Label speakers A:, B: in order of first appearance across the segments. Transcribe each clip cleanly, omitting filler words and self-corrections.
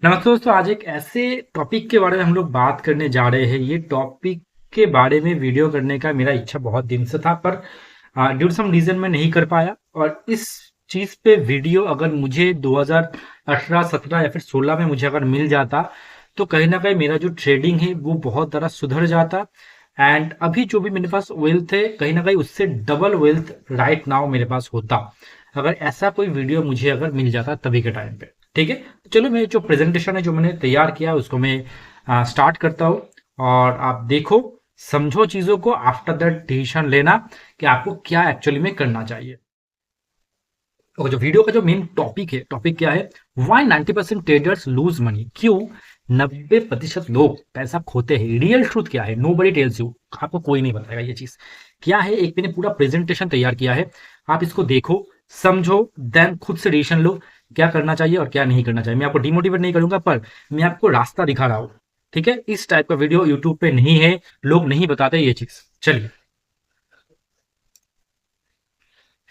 A: नमस्ते दोस्तों, आज एक ऐसे टॉपिक के बारे में हम लोग बात करने जा रहे हैं। ये टॉपिक के बारे में वीडियो करने का मेरा इच्छा बहुत दिन से था, पर ड्यू टू सम रीजन मैं नहीं कर पाया। और इस चीज पे वीडियो अगर मुझे 2018, 17 या फिर 16 में मुझे अगर मिल जाता, तो कहीं ना कहीं मेरा जो ट्रेडिंग है वो बहुत ज़्यादा सुधर जाता। एंड अभी जो भी मेरे पास वेल्थ है, कहीं ना कहीं उससे डबल वेल्थ राइट नाउ मेरे पास होता, अगर ऐसा कोई वीडियो मुझे अगर मिल जाता तभी के टाइम पे। ठीक है, तो चलो मेरी जो प्रेजेंटेशन है जो मैंने तैयार किया है उसको मैं स्टार्ट करता हूँ। और आप देखो, समझो चीज़ों को, आफ्टर दैट डिसीजन लेना कि आपको क्या एक्चुअली में करना चाहिए। और जो वीडियो का जो मेन टॉपिक है, टॉपिक क्या है, वाई 90% ट्रेडर्स लूज मनी, क्यों 90% लोग पैसा खोते हैं। रियल ट्रूथ क्या है, नो बडी टेल्स यू, आपको कोई नहीं बताएगा ये चीज क्या है। एक मैंने पूरा प्रेजेंटेशन तैयार किया है, आप इसको देखो, समझो, देन खुद से डिसीजन लो क्या करना चाहिए और क्या नहीं करना चाहिए। मैं आपको डिमोटिवेट नहीं करूंगा, पर मैं आपको रास्ता दिखा रहा हूं। ठीक है, इस टाइप का वीडियो यूट्यूब पे नहीं है, लोग नहीं बताते ये चीज। चलिए,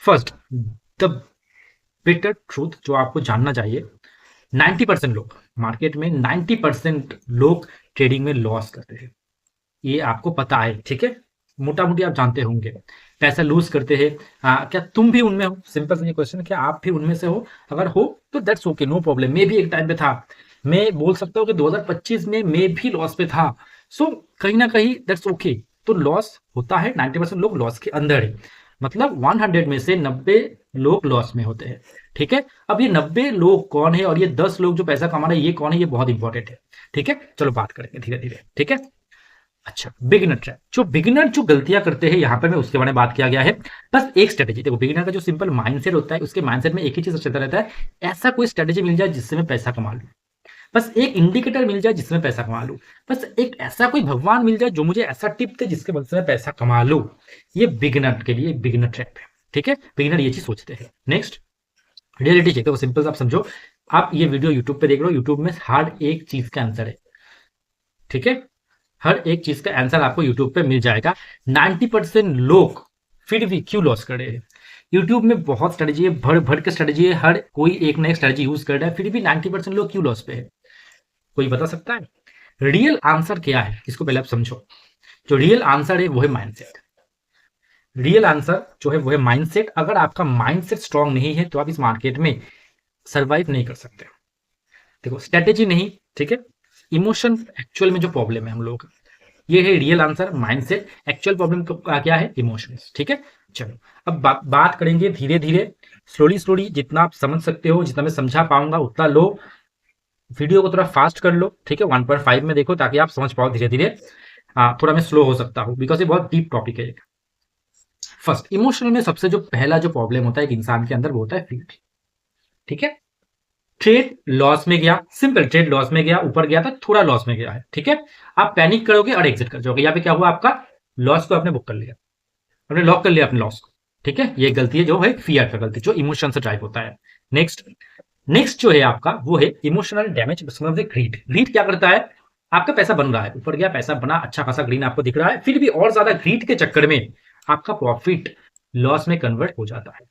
A: फर्स्ट, द बिटर ट्रूथ जो आपको जानना चाहिए, 90% लोग मार्केट में, 90% लोग ट्रेडिंग में लॉस करते हैं। ये आपको पता है, ठीक है, मोटा मोटी आप जानते होंगे, पैसा लूज करते हैं। क्या तुम भी उनमें हो? सिंपल सा ये क्वेश्चन है, क्या आप भी उनमें से हो? अगर हो तो दैट्स ओके, नो प्रॉब्लम। मैं भी एक टाइम पे था, मैं बोल सकता हूँ कि 2025 में मैं भी लॉस पे था। सो कहीं ना कहीं दैट्स ओके। तो लॉस होता है, 90% लोग लॉस के अंदर है, मतलब 100 में से 90 लोग लॉस में होते हैं। ठीक है, अब ये 90 लोग कौन है और ये 10 लोग जो पैसा कमा रहे हैं ये कौन है, ये बहुत इंपॉर्टेंट है। ठीक है, चलो बात करेंगे धीरे धीरे। ठीक है, अच्छा, बिगिनर ट्रैप, जो बिगिनर जो गलतियां करते हैं यहाँ पर मैं उसके बारे में बात किया गया है। बस एक स्ट्रेटेजी देखो, बिगिनर का जो सिंपल माइंडसेट होता है, उसके माइंडसेट में एक ही चीज चलता रहता है, ऐसा कोई स्ट्रेटेजी मिल जाए जिससे मैं पैसा कमा लूं, बस एक इंडिकेटर मिल जाए जिसमें पैसा कमा लूं, बस एक ऐसा कोई भगवान मिल जाए जो मुझे ऐसा टिप दे जिसके मदद से मैं पैसा कमा लूं। ये बिगिनर के लिए बिगिनर ट्रैप है। ठीक है, बिगिनर ये चीज सोचते हैं। नेक्स्ट, रियलिटी चेक, तो सिंपल आप समझो, आप ये वीडियो यूट्यूब पे देख रहे हो, यूट्यूब में हर एक चीज का आंसर है। ठीक है, हर एक चीज का आंसर आपको यूट्यूब पे मिल जाएगा। 90% लोग फिर भी क्यों लॉस कर रहे हैं? यूट्यूब में बहुत स्ट्रेटेजी है, भर भर के स्ट्रेटेजी है, हर कोई एक ना एक स्ट्रेटेजी यूज कर रहा है, फिर भी 90% लोग क्यों लॉस पे है? कोई बता सकता है? रियल आंसर क्या है, इसको पहले आप समझो। जो रियल आंसर है वो है माइंडसेट। रियल आंसर जो है वो है माइंडसेट। अगर आपका माइंडसेट स्ट्रांग नहीं है तो आप इस मार्केट में सर्वाइव नहीं कर सकते। देखो, स्ट्रेटेजी नहीं, ठीक है, इमोशन एक्चुअल में जो प्रॉब्लम है हम लोगों का, ये है real answer, mindset. Actual problem क्या है? इमोशंस। ठीक है, चलो अब बात करेंगे धीरे धीरे, स्लोली स्लोली, जितना आप समझ सकते हो, जितना मैं समझा पाऊंगा उतना लो। वीडियो को थोड़ा फास्ट कर लो, ठीक है, 1.5 में देखो ताकि आप समझ पाओ धीरे धीरे। थोड़ा मैं स्लो हो सकता हूँ बिकॉज ये बहुत डीप टॉपिक है। फर्स्ट, इमोशनल में सबसे जो पहला जो प्रॉब्लम होता है एक इंसान के अंदर, वो होता है फीड। ठीक है, ट्रेड लॉस में गया, सिंपल, ट्रेड लॉस में गया, ऊपर गया था, थोड़ा लॉस में गया है, ठीक है, आप पैनिक करोगे और एग्जिट कर जाओगे। यहाँ पे क्या हुआ, आपका लॉस को आपने बुक कर लिया, आपने लॉक कर लिया अपने लॉस को। ठीक है, ये गलती है, जो है फियर का गलती, जो इमोशन से ड्राइव होता है। नेक्स्ट, नेक्स्ट जो है आपका वो है इमोशनल डैमेज, ग्रीड। ग्रीड क्या करता है, आपका पैसा बन रहा है, ऊपर गया, पैसा बना, अच्छा खासा ग्रीन आपको दिख रहा है, फिर भी और ज्यादा ग्रीड के चक्कर में आपका प्रॉफिट लॉस में कन्वर्ट हो जाता है।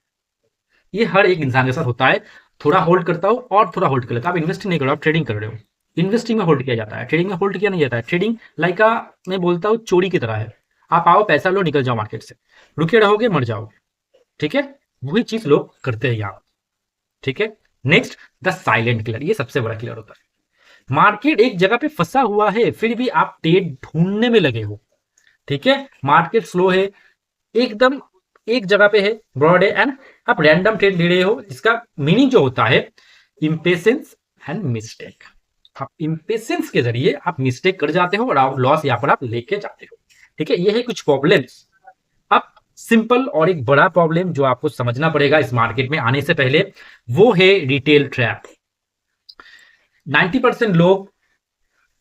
A: ये हर एक इंसान के साथ होता है। थोड़ा होल्ड करता हो और थोड़ा होल्ड कर लेता, आप इन्वेस्टिंग नहीं कर रहे हो, आप ट्रेडिंग कर रहे हो। इन्वेस्टिंग में होल्ड किया जाता है, ट्रेडिंग में होल्ड किया नहीं जाता है। ट्रेडिंग लाइक मैं बोलता हूँ चोरी की तरह है, आप आओ, पैसा लो, निकल जाओ मार्केट से, रुके रहोगे मर जाओगे। ठीक है, वही चीज लोग करते हैं यहाँ। ठीक है, नेक्स्ट, द साइलेंट किलर, ये सबसे बड़ा किलर होता है। मार्केट एक जगह पे फंसा हुआ है, फिर भी आप ट्रेड ढूंढने में लगे हो। ठीक है, मार्केट स्लो है, एकदम एक जगह पे है, ब्रॉड है, एंड आप रैंडम ट्रेड ले रहे हो, जिसका मीनिंग जो होता है इंपेशेंस एंड मिस्टेक। आप इंपेशेंस के जरिए आप मिस्टेक कर जाते हो और आप लॉस यहाँ पर आप लेके जाते हो। ठीक है, ये है कुछ प्रॉब्लम्स। अब सिंपल और एक बड़ा प्रॉब्लम जो आपको समझना पड़ेगा इस मार्केट में आने से पहले, वो है रिटेल ट्रैप। 90% लोग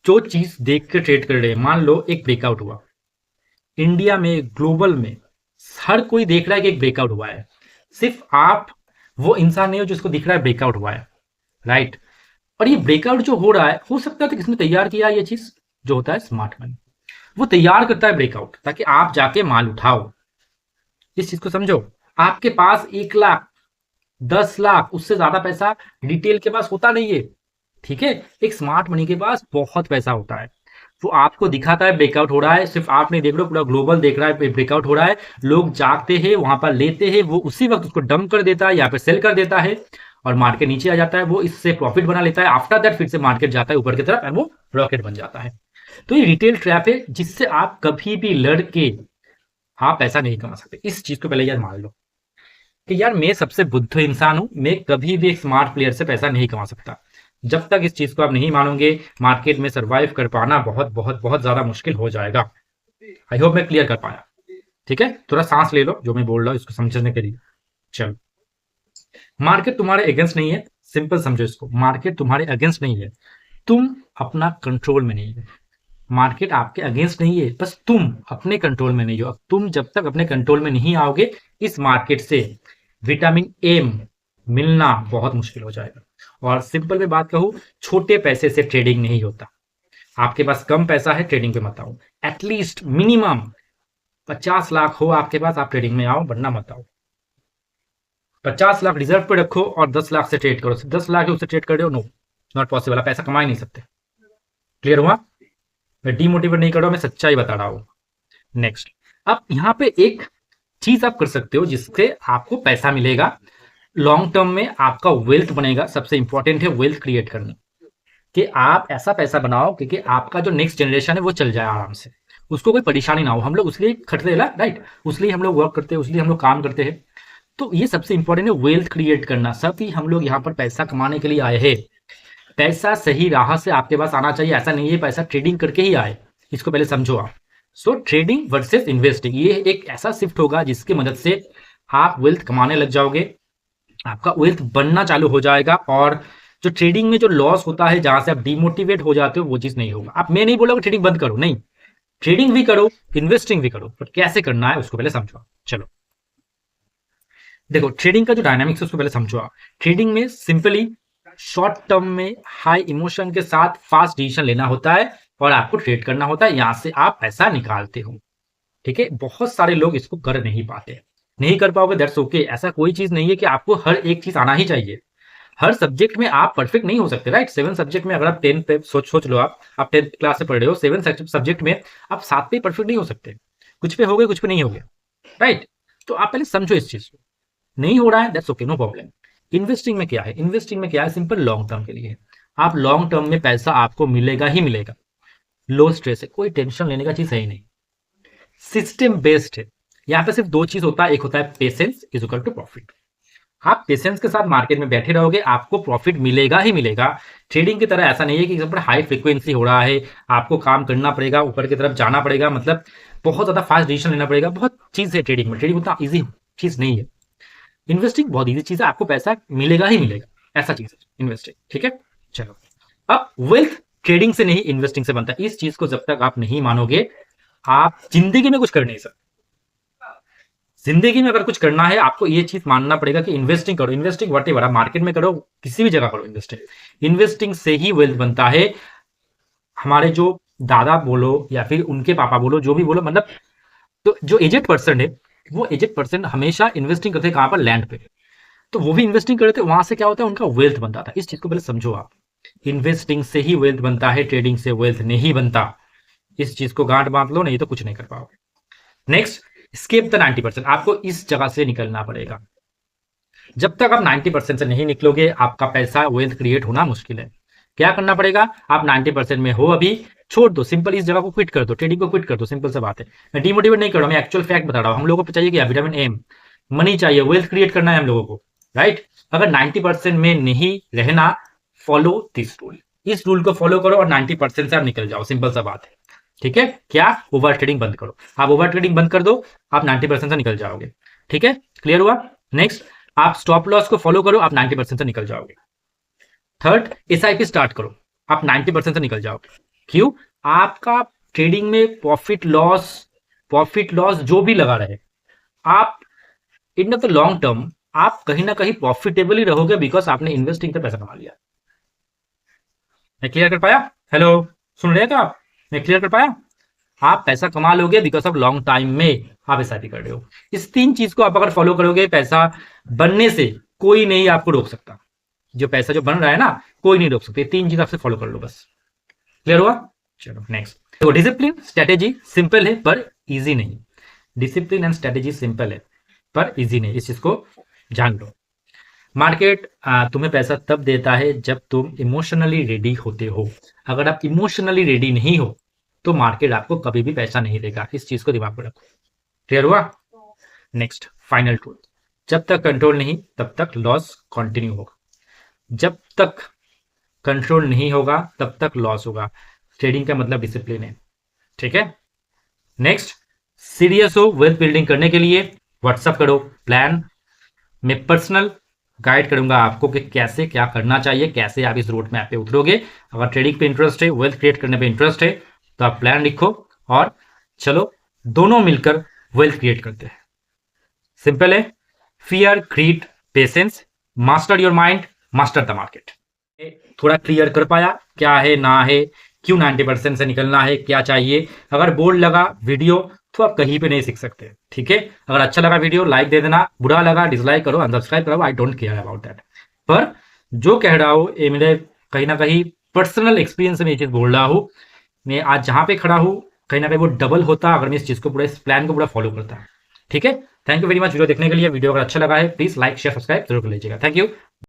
A: जो चीज देख के ट्रेड कर रहे हैं, मान लो एक ब्रेकआउट हुआ इंडिया में, ग्लोबल में, हर कोई देख रहा है कि एक ब्रेकआउट हुआ है, सिर्फ आप वो इंसान नहीं हो जिसको दिख रहा है ब्रेकआउट हुआ है, राइट। और ये ब्रेकआउट जो हो रहा है, हो सकता है तो किसने तैयार किया ये चीज, जो होता है स्मार्ट मनी, वो तैयार करता है ब्रेकआउट ताकि आप जाके माल उठाओ। इस चीज को समझो, आपके पास 1 लाख, 10 लाख, उससे ज्यादा पैसा रिटेल के पास होता नहीं है। ठीक है, एक स्मार्ट मनी के पास बहुत पैसा होता है, वो आपको दिखाता है ब्रेकआउट हो रहा है, सिर्फ आप नहीं देख रहे हो, पूरा ग्लोबल देख रहा है ब्रेकआउट हो रहा है, लोग जागते हैं वहां पर लेते हैं, वो उसी वक्त उसको डंप कर देता है या फिर सेल कर देता है और मार्केट नीचे आ जाता है, वो इससे प्रॉफिट बना लेता है, आफ्टर दैट फिर से मार्केट जाता है ऊपर की तरफ एंड वो रॉकेट बन जाता है। तो ये रिटेल ट्रैप है जिससे आप कभी भी लड़ के आप पैसा नहीं कमा सकते। इस चीज को पहले यार मान लो कि यार मैं सबसे बुद्धू इंसान हूं, मैं कभी भी एक स्मार्ट प्लेयर से पैसा नहीं कमा सकता। जब तक इस चीज को आप नहीं मानोगे, मार्केट में सरवाइव कर पाना बहुत बहुत बहुत ज्यादा मुश्किल हो जाएगा। आई होप मैं क्लियर कर पाया। ठीक है, थोड़ा सांस ले लो जो मैं बोल रहा हूं इसको समझने के लिए। चलो, मार्केट तुम्हारे अगेंस्ट नहीं है, सिंपल समझो इसको, मार्केट तुम्हारे अगेंस्ट नहीं है, तुम अपना कंट्रोल में नहीं है। मार्केट आपके अगेंस्ट नहीं है, बस तुम अपने कंट्रोल में नहीं हो। तुम जब तक अपने कंट्रोल में नहीं आओगे, इस मार्केट से विटामिन ए मिलना बहुत मुश्किल हो जाएगा। और सिंपल में बात कहूं, छोटे पैसे से ट्रेडिंग नहीं होता। आपके पास कम पैसा है, ट्रेडिंग पे मत आओ। एटलीस्ट मिनिमम 50 लाख हो आपके पास, आप ट्रेडिंग में आओ, वरना मत आओ। 50 लाख रिजर्व पे रखो और 10 लाख से ट्रेड करो। 10 लाख उससे ट्रेड कर रहे हो, नो, नॉट पॉसिबल। आप पैसा कमा ही नहीं सकते। क्लियर हुआ? मैं डीमोटिवेट नहीं कर रहा हूं, मैं सच्चाई बता रहा हूं। नेक्स्ट, अब यहां पे एक चीज आप कर सकते हो जिससे आपको पैसा मिलेगा, लॉन्ग टर्म में आपका वेल्थ बनेगा। सबसे इंपॉर्टेंट है वेल्थ क्रिएट करना, कि आप ऐसा पैसा बनाओ कि आपका जो नेक्स्ट जनरेशन है वो चल जाए आराम से, उसको कोई परेशानी ना हो। हम लोग उसलिए खटते हैं, राइट, उसलिए हम लोग वर्क करते हैं, उसलिए हम लोग काम करते हैं। तो ये सबसे इंपॉर्टेंट है, वेल्थ क्रिएट करना। सब ही हम लोग यहाँ पर पैसा कमाने के लिए आए हैं। पैसा सही राह से आपके पास आना चाहिए, ऐसा नहीं है पैसा ट्रेडिंग करके ही आए, इसको पहले समझो आप। सो ट्रेडिंग वर्सेस इन्वेस्टिंग, ये एक ऐसा शिफ्ट होगा जिसकी मदद से आप वेल्थ कमाने लग जाओगे, आपका वेल्थ बनना चालू हो जाएगा। और जो ट्रेडिंग में जो लॉस होता है, जहां से आप डिमोटिवेट हो जाते हो, वो चीज नहीं होगा। आप, मैं नहीं बोला ट्रेडिंग बंद करो, नहीं, ट्रेडिंग भी करो, इन्वेस्टिंग भी करो, बट कैसे करना है उसको पहले समझो। चलो देखो, ट्रेडिंग का जो डायनामिक्स है उसको पहले समझो आप। ट्रेडिंग में सिंपली शॉर्ट टर्म में हाई इमोशन के साथ फास्ट डिसीजन लेना होता है और आपको ट्रेड करना होता है, यहां से आप पैसा निकालते हो। ठीक है, बहुत सारे लोग इसको कर नहीं पाते, नहीं कर पाओगे, दैट्स ओके। ऐसा कोई चीज नहीं है कि आपको हर एक चीज आना ही चाहिए। हर सब्जेक्ट में आप परफेक्ट नहीं हो सकते, राइट। 7 सब्जेक्ट में अगर आप 10 पे सोच लो, आप 10th क्लास से पढ़ रहे हो, 7 सब्जेक्ट में आप 7 पे परफेक्ट नहीं हो सकते। कुछ पे हो गए, कुछ पे नहीं हो गए, राइट। तो आप पहले समझो इस चीज को। नहीं हो रहा है, that's okay, no problem. Investing में क्या है, इन्वेस्टिंग में क्या है, सिंपल लॉन्ग टर्म के लिए। आप लॉन्ग टर्म में पैसा आपको मिलेगा ही मिलेगा, लो स्ट्रेस है, कोई टेंशन लेने का चीज है ही नहीं, सिस्टम बेस्ड है। यहाँ पे सिर्फ दो चीज होता है, एक होता है patience is equal to profit. आप पेशेंस के साथ मार्केट में बैठे रहोगे, आपको प्रॉफिट मिलेगा ही मिलेगा। ट्रेडिंग की तरह ऐसा नहीं है कि सब हाई फ्रीक्वेंसी हो रहा है, आपको काम करना पड़ेगा, ऊपर की तरफ जाना पड़ेगा, मतलब बहुत ज्यादा फास्ट डिसीजन लेना पड़ेगा। बहुत चीज है ट्रेडिंग में, ट्रेडिंग उतना ईजी चीज नहीं है। इन्वेस्टिंग बहुत ईजी चीज है, आपको पैसा मिलेगा ही मिलेगा, ऐसा चीज है इन्वेस्टिंग। ठीक है, चलो, अब वेल्थ ट्रेडिंग से नहीं इन्वेस्टिंग से बनता है। इस चीज को जब तक आप नहीं मानोगे, आप जिंदगी में कुछ कर नहीं सकते। जिंदगी में अगर कुछ करना है, आपको ये चीज मानना पड़ेगा कि इन्वेस्टिंग करो, इन्वेस्टिंग वट एवर, मार्केट में करो, किसी भी जगह करो इन्वेस्टिंग। इन्वेस्टिंग से ही वेल्थ बनता है। हमारे जो दादा बोलो या फिर उनके पापा बोलो, जो भी बोलो, मतलब तो जो एजेड पर्सन है, वो एजेड पर्सन हमेशा इन्वेस्टिंग करते हैं कहां पर, लैंड पे। तो वो भी इन्वेस्टिंग करते हैं, वहां से क्या होता है, उनका वेल्थ बनता था। इस चीज को पहले समझो आप। इन्वेस्टिंग से ही वेल्थ बनता है, ट्रेडिंग से वेल्थ नहीं बनता। इस चीज को गांठ बांध लो, नहीं तो कुछ नहीं कर पाओगे। Next, escape the 90%। आपको इस जगह से निकलना पड़ेगा। जब तक आप 90% से नहीं निकलोगे, आपका पैसा वेल्थ क्रिएट होना मुश्किल है। क्या करना पड़ेगा, आप 90% में हो अभी, छोड़ दो, सिंपल इस जगह को क्विट कर दो, ट्रेडिंग को क्विट कर दो, सिंपल सा बात है। मैं डिमोटिवेट नहीं कर रहा हूं, मैं एक्चुअल फैक्ट बता रहा हूं। हम लोगों को चाहिए क्या, विटामिन एम, मनी चाहिए, वेल्थ क्रिएट करना है हम लोगों को, राइट। अगर 90% में नहीं रहना, फॉलो दिस रूल, इस रूल को फॉलो करो और 90% से आप निकल जाओ, सिंपल सा बात है। ठीक है, क्या, ओवर ट्रेडिंग बंद करो। आप ओवर ट्रेडिंग बंद कर दो, आप 90% से निकल जाओगे। ठीक है, क्लियर हुआ। नेक्स्ट, आप स्टॉप लॉस को फॉलो करो, आप 90% से निकल जाओगे। थर्ड, एसआईपी स्टार्ट करो, आप 90% से निकल जाओगे। क्यों, आपका ट्रेडिंग में प्रॉफिट लॉस जो भी लगा रहे, आप इन द लॉन्ग टर्म आप कहीं ना कहीं प्रॉफिटेबल ही रहोगे, बिकॉज आपने इन्वेस्टिंग का पैसा कमा लिया। मैं क्लियर कर पाया? हेलो, सुन रहे हैं आप? मैं क्लियर कर पाया? आप पैसा कमा लोगे बिकॉज ऑफ लॉन्ग टाइम में आप एसआईपी कर रहे हो। इस तीन चीज को आप अगर फॉलो करोगे, पैसा बनने से कोई नहीं आपको रोक सकता। जो पैसा जो बन रहा है ना, कोई नहीं रोक सकते। 3 चीज आपसे फॉलो कर लो बस। क्लियर हुआ? चलो नेक्स्ट। तो डिसिप्लिन स्ट्रेटेजी सिंपल है पर इजी नहीं। डिसिप्लिन एंड स्ट्रेटेजी सिंपल है पर इजी नहीं, इस चीज को जान लो। मार्केट तुम्हें पैसा तब देता है जब तुम इमोशनली रेडी होते हो। अगर आप इमोशनली रेडी नहीं हो तो मार्केट आपको कभी भी पैसा नहीं देगा। इस चीज को दिमाग में रखो। क्लियर हुआ? नेक्स्ट फाइनल ट्रूथ, जब तक कंट्रोल नहीं तब तक लॉस कंटिन्यू होगा। जब तक कंट्रोल नहीं होगा तब तक लॉस होगा। ट्रेडिंग का मतलब डिसिप्लिन है। ठीक है? नेक्स्ट, सीरियस हो वेल्थ बिल्डिंग करने के लिए व्हाट्सअप करो। प्लान में पर्सनल गाइड करूंगा आपको कि कैसे क्या करना चाहिए, कैसे आप इस रोड मैप पे उतरोगे। अगर ट्रेडिंग पे इंटरेस्ट है, वेल्थ क्रिएट करने पे इंटरेस्ट है, तो आप प्लान लिखो और चलो दोनों मिलकर वेल्थ क्रिएट करते हैं। सिंपल है। Fear, greed, patience, master your mind, master the market. थोड़ा क्लियर कर पाया क्या है ना है, क्यों 90% से निकलना है, क्या चाहिए। अगर बोर्ड लगा वीडियो तो आप कहीं पे नहीं सीख सकते। ठीक है? अगर अच्छा लगा वीडियो लाइक दे देना, बुरा लगा डिसलाइक करो, अनसब्सक्राइब करो, I don't care about that. पर जो कह रहा हूं ये मेरे कहीं ना कहीं पर्सनल एक्सपीरियंस से मैं ये चीज बोल रहा हूं। मैं आज जहां पे खड़ा हूं कहीं ना कहीं वो डबल होता अगर मैं इस चीज को पूरा, इस प्लान को पूरा फॉलो करता। ठीक है? Thank you very much video देखने के लिए। वीडियो अगर अच्छा लगा है प्लीज लाइक शेयर सब्सक्राइब जरूर कर लीजिएगा। Thank you.